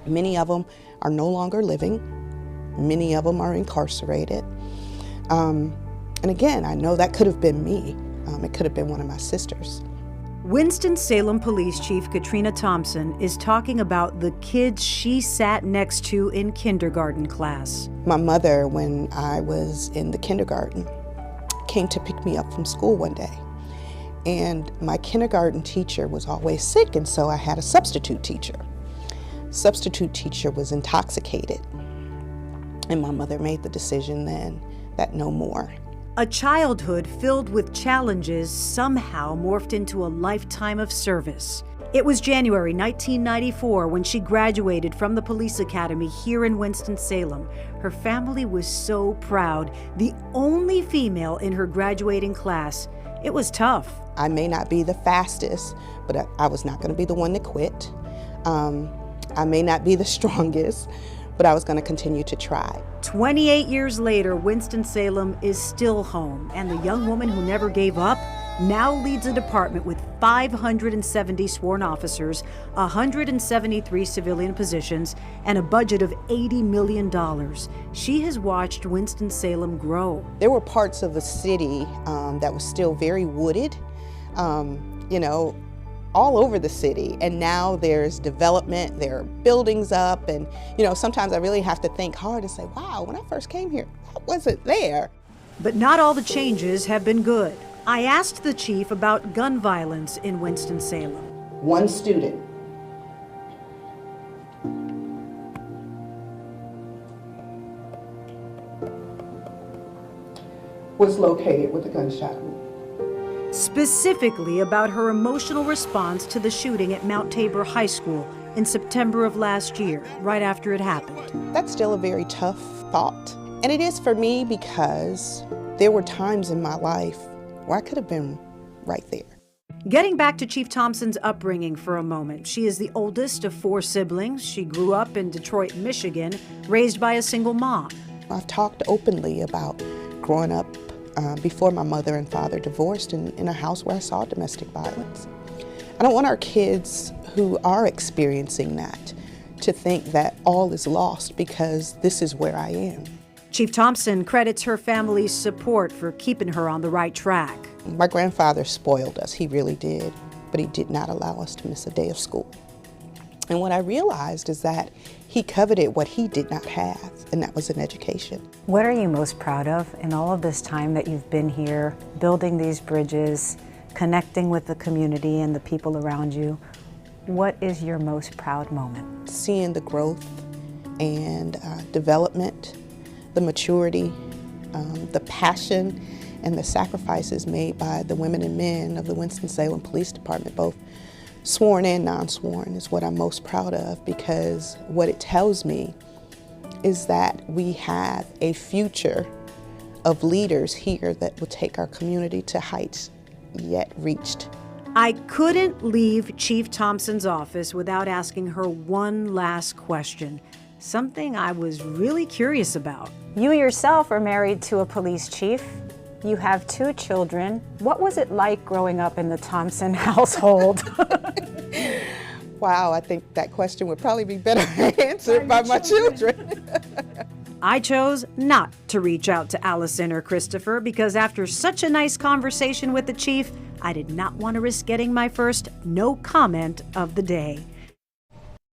Many of them are no longer living. Many of them are incarcerated. And again, I know that could have been me. It could have been one of my sisters. Winston-Salem Police Chief Katrina Thompson is talking about the kids she sat next to in kindergarten class. My mother, when I was in the kindergarten, came to pick me up from school one day. And my kindergarten teacher was always sick, and so I had a substitute teacher. Substitute teacher was intoxicated. And my mother made the decision then that no more. A childhood filled with challenges somehow morphed into a lifetime of service. It was January 1994 when she graduated from the police academy here in Winston-Salem. Her family was so proud, the only female in her graduating class. It was tough. I may not be the fastest, but I was not going to be the one that quit. I may not be the strongest, but I was going to continue to try. 28 years later, Winston-Salem is still home, and the young woman who never gave up now leads a department with 570 sworn officers, 173 civilian positions, and a budget of $80 million. She has watched Winston-Salem grow. There were parts of the city that was still very wooded, all over the city, and now there's development, there are buildings up, and sometimes I really have to think hard and say, wow, when I first came here, that wasn't there. But not all the changes have been good. I asked the chief about gun violence in Winston-Salem. One student was located with a gunshot wound. Specifically about her emotional response to the shooting at Mount Tabor High School in September of last year, right after it happened. That's still a very tough thought. And it is for me because there were times in my life where I could have been right there. Getting back to Chief Thompson's upbringing for a moment, she is the oldest of 4 siblings. She grew up in Detroit, Michigan, raised by a single mom. I've talked openly about growing up before my mother and father divorced in a house where I saw domestic violence. I don't want our kids who are experiencing that to think that all is lost because this is where I am. Chief Thompson credits her family's support for keeping her on the right track. My grandfather spoiled us, he really did, but he did not allow us to miss a day of school. And what I realized is that he coveted what he did not have, and that was an education. What are you most proud of in all of this time that you've been here, building these bridges, connecting with the community and the people around you? What is your most proud moment? Seeing the growth and development, the maturity, the passion, and the sacrifices made by the women and men of the Winston-Salem Police Department, both sworn and non-sworn, is what I'm most proud of, because what it tells me is that we have a future of leaders here that will take our community to heights yet reached. I couldn't leave Chief Thompson's office without asking her one last question, something I was really curious about. You yourself are married to a police chief. You have 2 children. What was it like growing up in the Thompson household? Wow, I think that question would probably be better answered by my children. I chose not to reach out to Allison or Christopher because after such a nice conversation with the chief, I did not want to risk getting my first no comment of the day.